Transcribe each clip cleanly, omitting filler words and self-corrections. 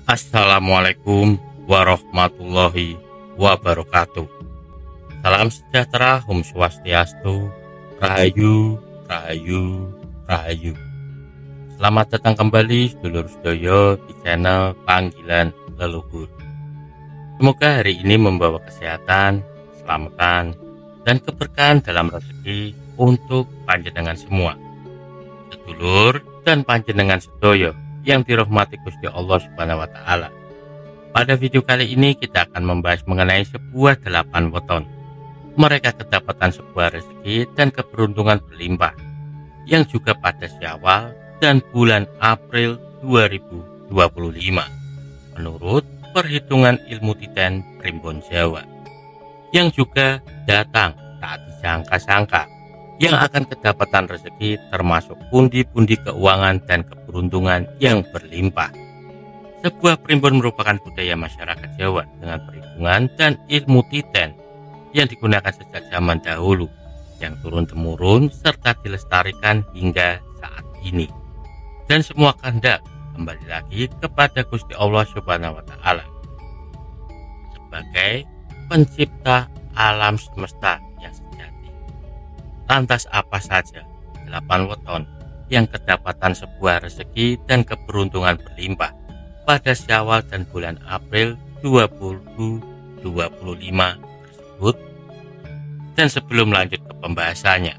Assalamualaikum warahmatullahi wabarakatuh. Salam sejahtera, Om Swastiastu, Rahayu, Rahayu, Rahayu. Selamat datang kembali sedulur sedoyo di channel Panggilan Leluhur. Semoga hari ini membawa kesehatan, keselamatan, dan keberkahan dalam rezeki untuk panjenengan semua, sedulur dan panjenengan sedoyo yang dirahmati Gusti Allah Subhanahu wa Ta'ala. Pada video kali ini kita akan membahas mengenai sebuah 8 weton. Mereka kedapatan sebuah rezeki dan keberuntungan berlimpah yang juga pada Syawal dan bulan April 2025 menurut perhitungan ilmu titen Primbon Jawa, yang juga datang tak disangka-sangka, yang akan kedapatan rezeki termasuk pundi-pundi keuangan dan keberuntungan yang berlimpah. Sebuah primbon merupakan budaya masyarakat Jawa dengan perhitungan dan ilmu titen yang digunakan sejak zaman dahulu, yang turun-temurun serta dilestarikan hingga saat ini. Dan semua kehendak kembali lagi kepada Gusti Allah Subhanahu wa Ta'ala sebagai pencipta alam semesta yang sejati. Lantas apa saja 8 weton yang kedapatan sebuah rezeki dan keberuntungan berlimpah pada Syawal dan bulan April 2025 tersebut? Dan sebelum lanjut ke pembahasannya,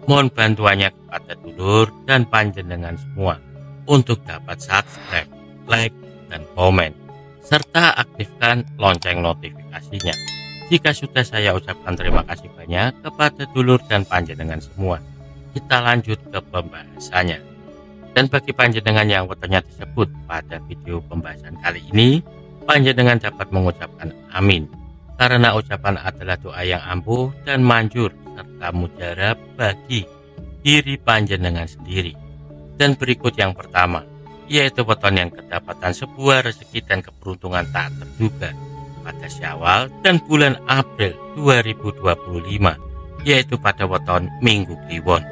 mohon bantuannya kepada dulur dan panjenengan semua untuk dapat subscribe, like, dan komen, serta aktifkan lonceng notifikasinya. Jika sudah, saya ucapkan terima kasih banyak kepada dulur dan panjenengan semua. Kita lanjut ke pembahasannya. Dan bagi panjenengan yang wetonnya disebut pada video pembahasan kali ini, panjenengan dapat mengucapkan amin, karena ucapan adalah doa yang ampuh dan manjur serta mujarab bagi diri panjenengan sendiri. Dan berikut yang pertama, yaitu weton yang kedapatan sebuah rezeki dan keberuntungan tak terduga pada Syawal dan bulan April 2025, yaitu pada weton Minggu Kliwon.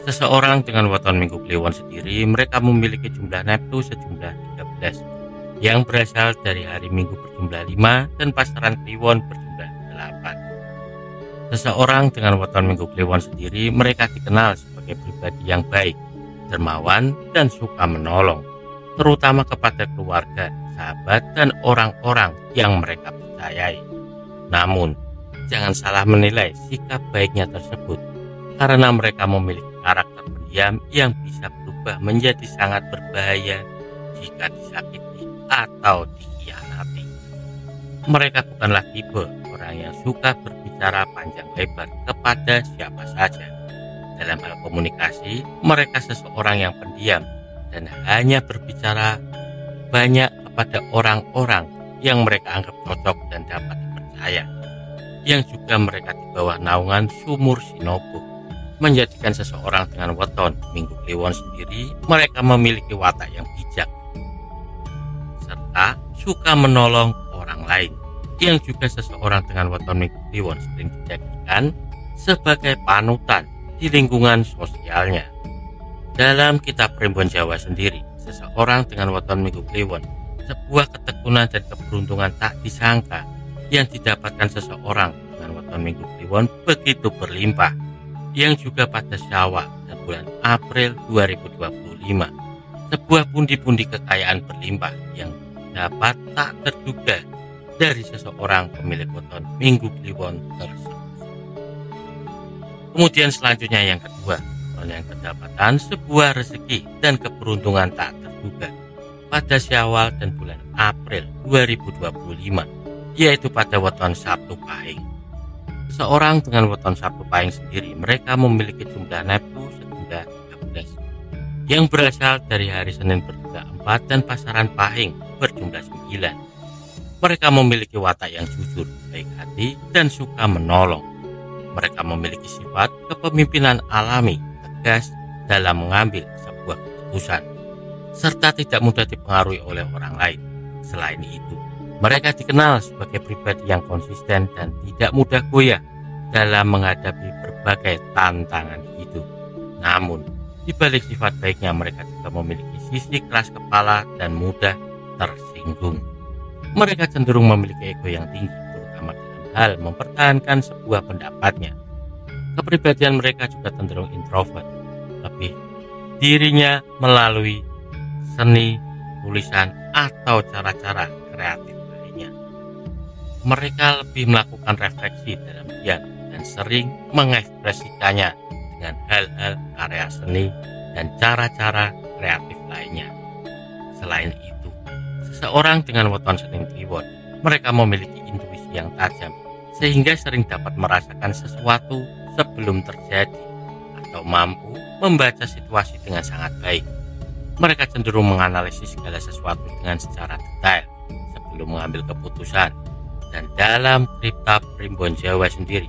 Seseorang dengan weton Minggu Kliwon sendiri, mereka memiliki jumlah neptu sejumlah 13 yang berasal dari hari Minggu berjumlah 5 dan pasaran Kliwon berjumlah 8. Seseorang dengan weton Minggu Kliwon sendiri, mereka dikenal sebagai pribadi yang baik, dermawan, dan suka menolong, terutama kepada keluarga, sahabat, dan orang-orang yang mereka percayai. Namun, jangan salah menilai sikap baiknya tersebut, karena mereka memiliki karakter pendiam yang bisa berubah menjadi sangat berbahaya jika disakiti atau dikhianati. Mereka bukanlah tipe orang yang suka berbicara panjang lebar kepada siapa saja. Dalam hal komunikasi, mereka seseorang yang pendiam dan hanya berbicara banyak kepada orang-orang yang mereka anggap cocok dan dapat dipercaya, yang juga mereka di bawah naungan sumur Sinobo. Menjadikan seseorang dengan weton Minggu Kliwon sendiri, mereka memiliki watak yang bijak serta suka menolong orang lain, yang juga seseorang dengan weton Minggu Kliwon sering dijadikan sebagai panutan di lingkungan sosialnya. Dalam kitab Primbon Jawa sendiri, seseorang dengan weton Minggu Kliwon, sebuah ketekunan dan keberuntungan tak disangka yang didapatkan seseorang dengan weton Minggu Kliwon begitu berlimpah, yang juga pada Syawal dan bulan April 2025, sebuah pundi-pundi kekayaan berlimpah yang dapat tak terduga dari seseorang pemilik weton Minggu Kliwon tersebut. Kemudian selanjutnya yang kedua, yang kedapatan sebuah rezeki dan keberuntungan tak terduga pada Syawal dan bulan April 2025, yaitu pada weton Sabtu Pahing. Seorang dengan weton Sabtu Pahing sendiri, mereka memiliki jumlah neptu sejumlah 13 yang berasal dari hari Senin berjumlah 4 dan pasaran Pahing berjumlah 9. Mereka memiliki watak yang jujur, baik hati, dan suka menolong. Mereka memiliki sifat kepemimpinan alami, tegas dalam mengambil sebuah keputusan, serta tidak mudah dipengaruhi oleh orang lain. Selain itu, mereka dikenal sebagai pribadi yang konsisten dan tidak mudah goyah dalam menghadapi berbagai tantangan hidup. Namun, di balik sifat baiknya, mereka juga memiliki sisi keras kepala dan mudah tersinggung. Mereka cenderung memiliki ego yang tinggi, terutama dalam hal mempertahankan sebuah pendapatnya. Kepribadian mereka juga cenderung introvert, lebih dirinya melalui seni, tulisan, atau cara-cara kreatif lainnya. Mereka lebih melakukan refleksi dalam diam dan sering mengekspresikannya dengan hal-hal karya seni dan cara-cara kreatif lainnya. Selain itu, seseorang dengan weton setting kliwon, mereka memiliki intuisi yang tajam sehingga sering dapat merasakan sesuatu sebelum terjadi atau mampu membaca situasi dengan sangat baik. Mereka cenderung menganalisis segala sesuatu dengan secara detail sebelum mengambil keputusan. Dan dalam kripta Primbon Jawa sendiri,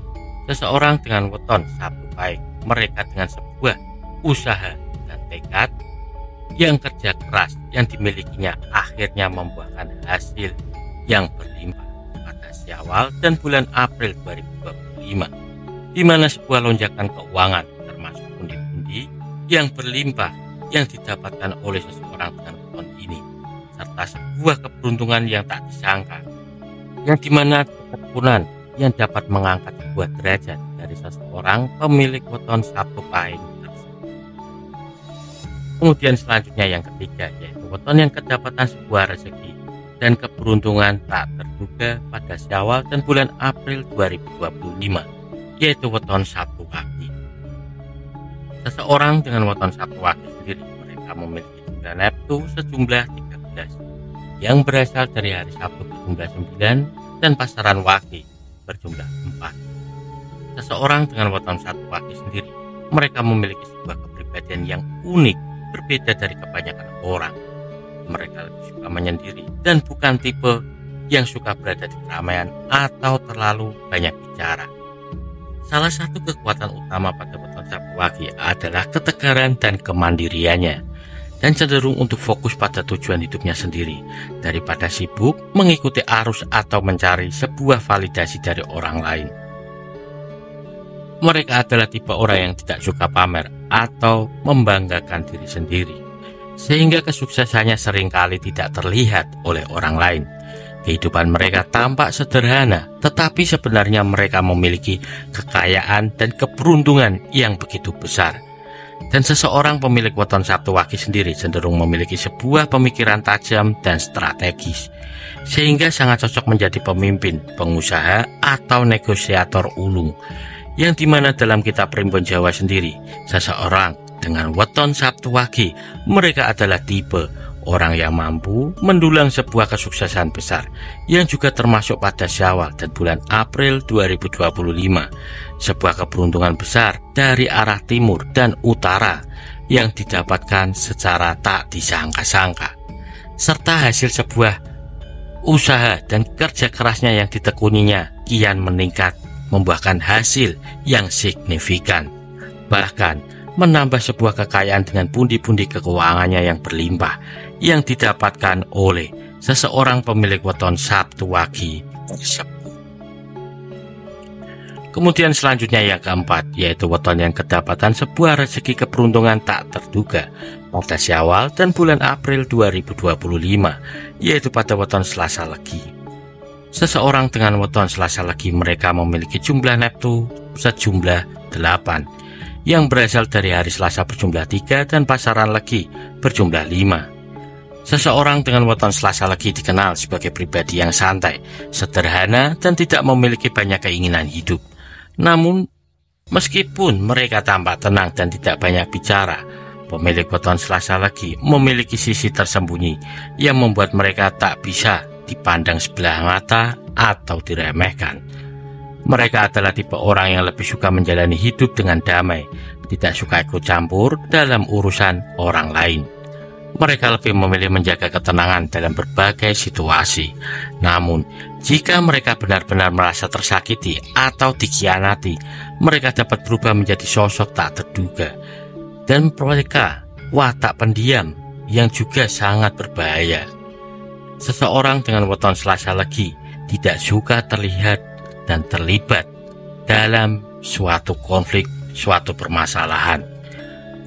seseorang dengan weton Sabtu Pahing, mereka dengan sebuah usaha dan tekad yang kerja keras yang dimilikinya akhirnya membuahkan hasil yang berlimpah pada Syawal dan bulan April 2025, di mana sebuah lonjakan keuangan termasuk pundi-pundi yang berlimpah yang didapatkan oleh seseorang dengan weton ini, serta sebuah keberuntungan yang tak disangka, yang dimana ketekunan yang dapat mengangkat sebuah derajat dari seseorang pemilik weton Sabtu Pahing tersebut. Kemudian selanjutnya yang ketiga, yaitu weton yang kedapatan sebuah rezeki dan keberuntungan tak terduga pada Syawal dan bulan April 2025, yaitu weton Sabtu Wage. Seseorang dengan weton Sabtu Wage sendiri, mereka memiliki jumlah neptu sejumlah 13 yang berasal dari hari Sabtu berjumlah 9 dan pasaran Wage berjumlah 4. Seseorang dengan weton Sabtu Wage sendiri, mereka memiliki sebuah kepribadian yang unik, berbeda dari kebanyakan orang. Mereka lebih suka menyendiri dan bukan tipe yang suka berada di keramaian atau terlalu banyak bicara. Salah satu kekuatan utama pada weton Sabtu Wage adalah ketegaran dan kemandiriannya, dan cenderung untuk fokus pada tujuan hidupnya sendiri daripada sibuk mengikuti arus atau mencari sebuah validasi dari orang lain. Mereka adalah tipe orang yang tidak suka pamer atau membanggakan diri sendiri, sehingga kesuksesannya seringkali tidak terlihat oleh orang lain. Kehidupan mereka tampak sederhana, tetapi sebenarnya mereka memiliki kekayaan dan keberuntungan yang begitu besar. Dan seseorang pemilik weton Sabtu Wage sendiri cenderung memiliki sebuah pemikiran tajam dan strategis, sehingga sangat cocok menjadi pemimpin, pengusaha, atau negosiator ulung. Yang dimana dalam kitab Primbon Jawa sendiri, seseorang dengan weton Sabtu Wage, mereka adalah tipe orang yang mampu mendulang sebuah kesuksesan besar, yang juga termasuk pada Syawal dan bulan April 2025, sebuah keberuntungan besar dari arah timur dan utara yang didapatkan secara tak disangka-sangka, serta hasil sebuah usaha dan kerja kerasnya yang ditekuninya kian meningkat, membuahkan hasil yang signifikan, bahkan menambah sebuah kekayaan dengan pundi-pundi keuangannya yang berlimpah yang didapatkan oleh seseorang pemilik weton Sabtu Wage tersebut. Kemudian selanjutnya yang keempat, yaitu weton yang kedapatan sebuah rezeki keberuntungan tak terduga pada Syawal dan bulan April 2025, yaitu pada weton Selasa Legi. Seseorang dengan weton Selasa Legi, mereka memiliki jumlah neptu sejumlah 8 yang berasal dari hari Selasa berjumlah 3 dan pasaran Legi berjumlah 5. Seseorang dengan weton Selasa Legi dikenal sebagai pribadi yang santai, sederhana, dan tidak memiliki banyak keinginan hidup. Namun, meskipun mereka tampak tenang dan tidak banyak bicara, pemilik weton Selasa Legi memiliki sisi tersembunyi yang membuat mereka tak bisa dipandang sebelah mata atau diremehkan. Mereka adalah tipe orang yang lebih suka menjalani hidup dengan damai, tidak suka ikut campur dalam urusan orang lain. Mereka lebih memilih menjaga ketenangan dalam berbagai situasi. Namun, jika mereka benar-benar merasa tersakiti atau dikhianati, mereka dapat berubah menjadi sosok tak terduga. Dan mereka watak pendiam yang juga sangat berbahaya. Seseorang dengan weton Selasa Legi tidak suka terlihat dan terlibat dalam suatu konflik, suatu permasalahan.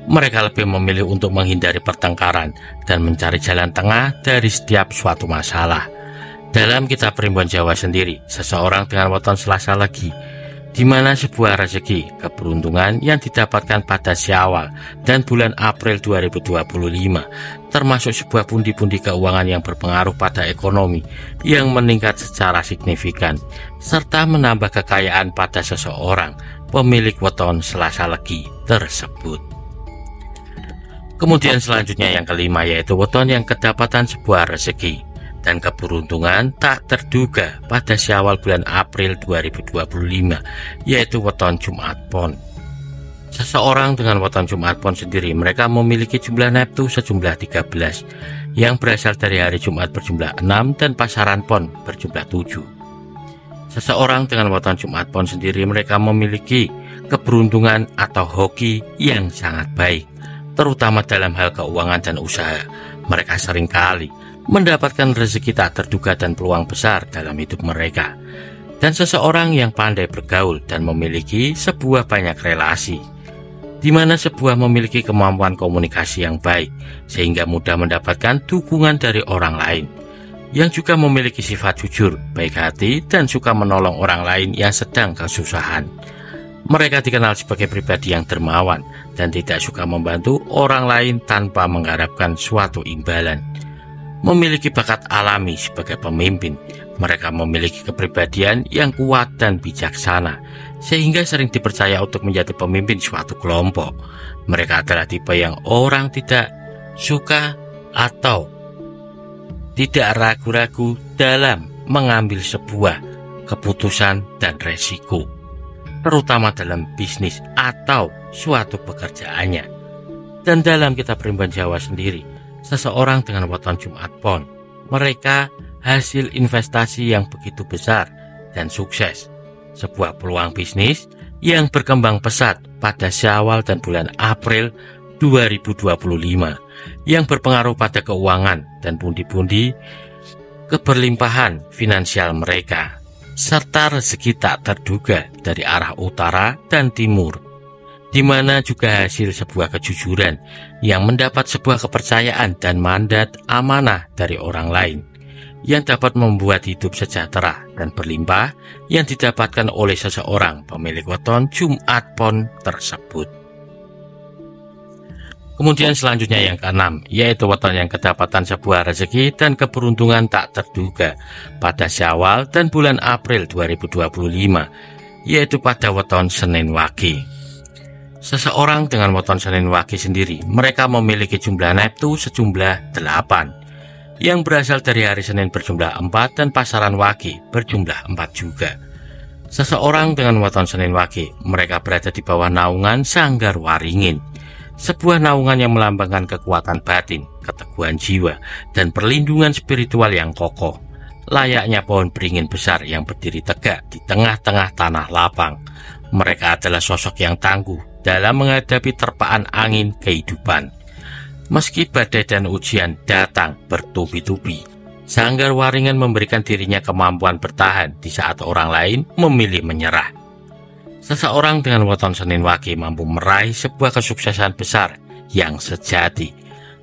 Mereka lebih memilih untuk menghindari pertengkaran dan mencari jalan tengah dari setiap suatu masalah. Dalam kitab Primbon Jawa sendiri, seseorang dengan weton Selasa Legi, di mana sebuah rezeki, keberuntungan yang didapatkan pada Syawal dan bulan April 2025, termasuk sebuah pundi-pundi keuangan yang berpengaruh pada ekonomi yang meningkat secara signifikan, serta menambah kekayaan pada seseorang pemilik weton Selasa Legi tersebut. Kemudian selanjutnya yang kelima, yaitu weton yang kedapatan sebuah rezeki dan keberuntungan tak terduga pada Syawal bulan April 2025, yaitu weton Jumat Pon. Seseorang dengan weton Jumat Pon sendiri, mereka memiliki jumlah neptu sejumlah 13 yang berasal dari hari Jumat berjumlah 6 dan pasaran Pon berjumlah 7. Seseorang dengan weton Jumat Pon sendiri, mereka memiliki keberuntungan atau hoki yang sangat baik, terutama dalam hal keuangan dan usaha. Mereka seringkali mendapatkan rezeki tak terduga dan peluang besar dalam hidup mereka. Dan seseorang yang pandai bergaul dan memiliki sebuah banyak relasi, di mana sebuah memiliki kemampuan komunikasi yang baik, sehingga mudah mendapatkan dukungan dari orang lain, yang juga memiliki sifat jujur, baik hati, dan suka menolong orang lain yang sedang kesusahan. Mereka dikenal sebagai pribadi yang dermawan dan tidak suka membantu orang lain tanpa mengharapkan suatu imbalan. Memiliki bakat alami sebagai pemimpin, mereka memiliki kepribadian yang kuat dan bijaksana, sehingga sering dipercaya untuk menjadi pemimpin suatu kelompok. Mereka adalah tipe yang orang tidak suka atau tidak ragu-ragu dalam mengambil sebuah keputusan dan resiko, terutama dalam bisnis atau suatu pekerjaannya. Dan dalam kitab Primbon Jawa sendiri, seseorang dengan weton Jumat Pon, mereka hasil investasi yang begitu besar dan sukses, sebuah peluang bisnis yang berkembang pesat pada Syawal dan bulan April 2025, yang berpengaruh pada keuangan dan pundi-pundi keberlimpahan finansial mereka, serta rezeki tak terduga dari arah utara dan timur, di mana juga hasil sebuah kejujuran yang mendapat sebuah kepercayaan dan mandat amanah dari orang lain, yang dapat membuat hidup sejahtera dan berlimpah yang didapatkan oleh seseorang pemilik weton Jumat Pon tersebut. Kemudian selanjutnya yang keenam, yaitu weton yang kedapatan sebuah rezeki dan keberuntungan tak terduga pada Syawal dan bulan April 2025, yaitu pada weton Senin Wage. Seseorang dengan weton Senin Wage sendiri, mereka memiliki jumlah neptu sejumlah 8, yang berasal dari hari Senin berjumlah 4 dan pasaran Wage berjumlah 4 juga. Seseorang dengan weton Senin Wage, mereka berada di bawah naungan Sanggar Waringin, sebuah naungan yang melambangkan kekuatan batin, keteguhan jiwa, dan perlindungan spiritual yang kokoh, layaknya pohon beringin besar yang berdiri tegak di tengah-tengah tanah lapang. Mereka adalah sosok yang tangguh dalam menghadapi terpaan angin kehidupan. Meski badai dan ujian datang bertubi-tubi, Sanggar Waringin memberikan dirinya kemampuan bertahan di saat orang lain memilih menyerah. Seseorang dengan weton Senin Wage mampu meraih sebuah kesuksesan besar yang sejati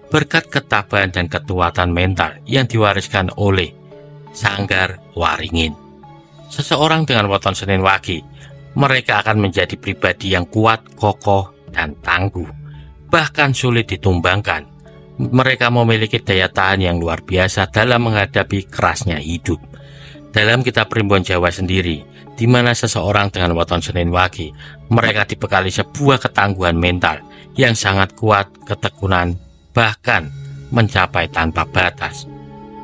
berkat ketabahan dan kekuatan mental yang diwariskan oleh Sanggar Waringin. Seseorang dengan weton Senin Wage, mereka akan menjadi pribadi yang kuat, kokoh, dan tangguh, bahkan sulit ditumbangkan. Mereka memiliki daya tahan yang luar biasa dalam menghadapi kerasnya hidup. Dalam kitab Primbon Jawa sendiri, di mana seseorang dengan weton Senin Wage, mereka dibekali sebuah ketangguhan mental yang sangat kuat, ketekunan, bahkan mencapai tanpa batas.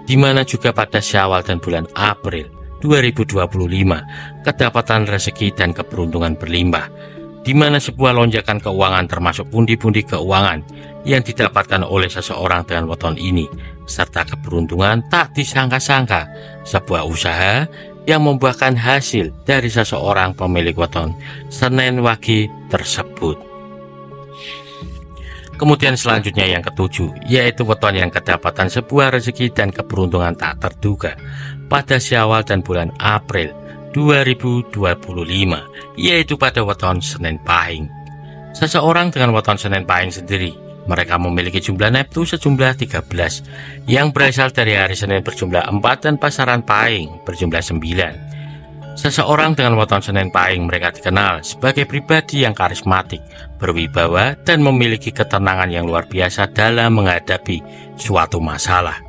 Di mana juga pada Syawal dan bulan April 2025, kedapatan rezeki dan keberuntungan berlimpah, di mana sebuah lonjakan keuangan termasuk pundi-pundi keuangan yang didapatkan oleh seseorang dengan weton ini, serta keberuntungan tak disangka-sangka, sebuah usaha yang membuahkan hasil dari seseorang pemilik weton Senin Wage tersebut. Kemudian selanjutnya yang ketujuh, yaitu weton yang kedapatan sebuah rezeki dan keberuntungan tak terduga pada Syawal dan bulan April 2025, yaitu pada weton Senin Pahing. Seseorang dengan weton Senin Pahing sendiri, mereka memiliki jumlah neptu sejumlah 13 yang berasal dari hari Senin berjumlah 4 dan pasaran Pahing berjumlah 9. Seseorang dengan weton Senin Pahing, mereka dikenal sebagai pribadi yang karismatik, berwibawa, dan memiliki ketenangan yang luar biasa dalam menghadapi suatu masalah.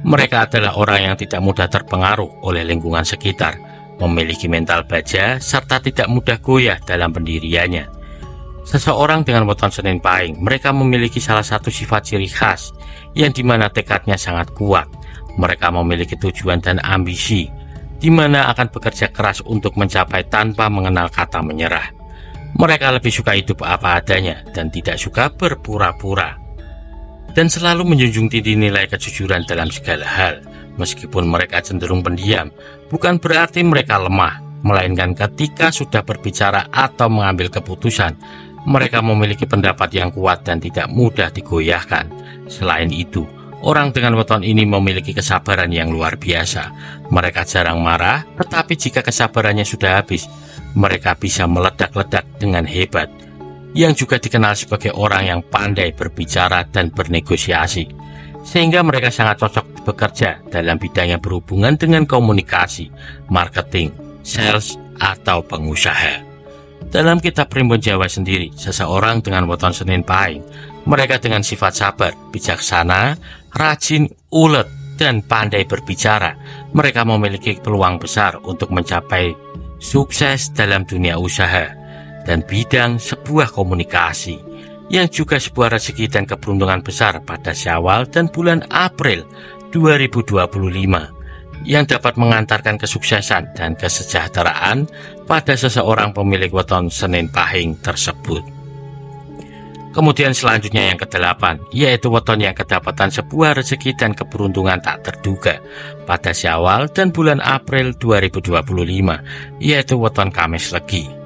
Mereka adalah orang yang tidak mudah terpengaruh oleh lingkungan sekitar, memiliki mental baja, serta tidak mudah goyah dalam pendiriannya. Seseorang dengan weton Senin Pahing, mereka memiliki salah satu sifat ciri khas, yang dimana tekadnya sangat kuat. Mereka memiliki tujuan dan ambisi, di mana akan bekerja keras untuk mencapai tanpa mengenal kata menyerah. Mereka lebih suka hidup apa adanya dan tidak suka berpura-pura, dan selalu menjunjung tinggi nilai kejujuran dalam segala hal. Meskipun mereka cenderung pendiam, bukan berarti mereka lemah, melainkan ketika sudah berbicara atau mengambil keputusan, mereka memiliki pendapat yang kuat dan tidak mudah digoyahkan. Selain itu, orang dengan weton ini memiliki kesabaran yang luar biasa. Mereka jarang marah, tetapi jika kesabarannya sudah habis, mereka bisa meledak-ledak dengan hebat. Yang juga dikenal sebagai orang yang pandai berbicara dan bernegosiasi, sehingga mereka sangat cocok bekerja dalam bidang yang berhubungan dengan komunikasi, marketing, sales, atau pengusaha. Dalam kitab Primbon Jawa sendiri, seseorang dengan weton Senin Pahing, mereka dengan sifat sabar, bijaksana, rajin, ulet, dan pandai berbicara. Mereka memiliki peluang besar untuk mencapai sukses dalam dunia usaha dan bidang sebuah komunikasi, yang juga sebuah rezeki dan keberuntungan besar pada Syawal dan bulan April 2025, yang dapat mengantarkan kesuksesan dan kesejahteraan pada seseorang pemilik weton Senin Pahing tersebut. Kemudian selanjutnya yang ke-8, yaitu weton yang kedapatan sebuah rezeki dan keberuntungan tak terduga pada Syawal dan bulan April 2025, yaitu weton Kamis Legi.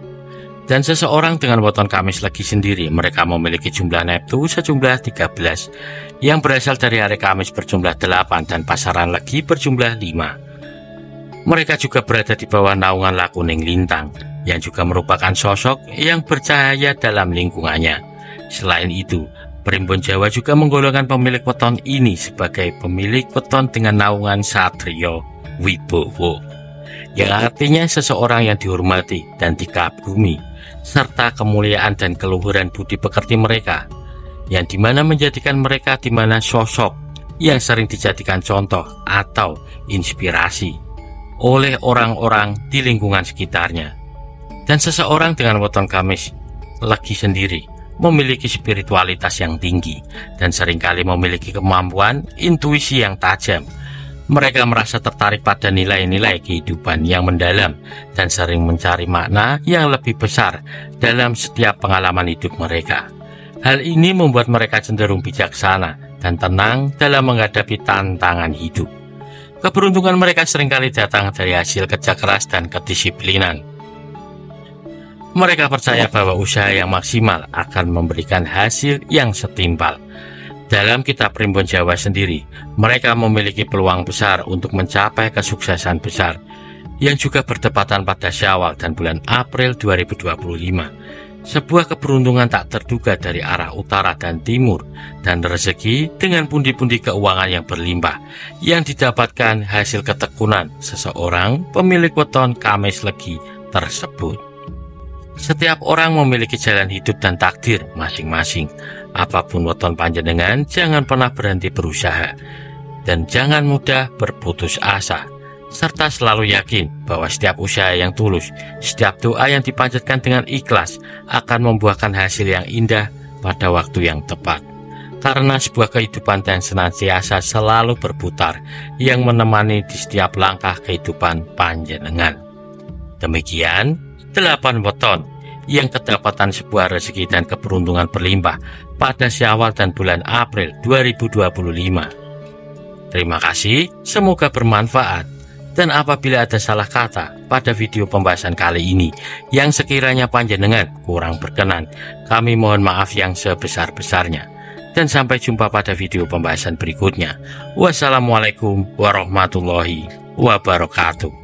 Dan seseorang dengan weton Kamis Legi sendiri, mereka memiliki jumlah neptu sejumlah 13 yang berasal dari hari Kamis berjumlah 8 dan pasaran Legi berjumlah 5. Mereka juga berada di bawah naungan Lakuning Lintang, yang juga merupakan sosok yang bercahaya dalam lingkungannya. Selain itu, Primbon Jawa juga menggolongkan pemilik weton ini sebagai pemilik weton dengan naungan Satrio Wibowo, yang artinya seseorang yang dihormati dan dikagumi, serta kemuliaan dan keluhuran budi pekerti mereka, yang dimana menjadikan mereka dimana sosok yang sering dijadikan contoh atau inspirasi oleh orang-orang di lingkungan sekitarnya. Dan seseorang dengan weton Kamis Legi sendiri memiliki spiritualitas yang tinggi dan seringkali memiliki kemampuan intuisi yang tajam. Mereka merasa tertarik pada nilai-nilai kehidupan yang mendalam dan sering mencari makna yang lebih besar dalam setiap pengalaman hidup mereka. Hal ini membuat mereka cenderung bijaksana dan tenang dalam menghadapi tantangan hidup. Keberuntungan mereka seringkali datang dari hasil kerja keras dan kedisiplinan. Mereka percaya bahwa usaha yang maksimal akan memberikan hasil yang setimpal. Dalam kitab Primbon Jawa sendiri, mereka memiliki peluang besar untuk mencapai kesuksesan besar, yang juga bertepatan pada Syawal dan bulan April 2025. Sebuah keberuntungan tak terduga dari arah utara dan timur, dan rezeki dengan pundi-pundi keuangan yang berlimpah, yang didapatkan hasil ketekunan seseorang pemilik weton Kamis Legi tersebut. Setiap orang memiliki jalan hidup dan takdir masing-masing. Apapun weton panjenengan, jangan pernah berhenti berusaha, dan jangan mudah berputus asa, serta selalu yakin bahwa setiap usaha yang tulus, setiap doa yang dipanjatkan dengan ikhlas akan membuahkan hasil yang indah pada waktu yang tepat. Karena sebuah kehidupan yang senantiasa selalu berputar, yang menemani di setiap langkah kehidupan panjenengan. Demikian 8 weton yang kedapatan sebuah rezeki dan keberuntungan berlimpah pada Syawal dan bulan April 2025. Terima kasih, semoga bermanfaat. Dan apabila ada salah kata pada video pembahasan kali ini yang sekiranya panjenengan kurang berkenan, kami mohon maaf yang sebesar-besarnya. Dan sampai jumpa pada video pembahasan berikutnya. Wassalamualaikum warahmatullahi wabarakatuh.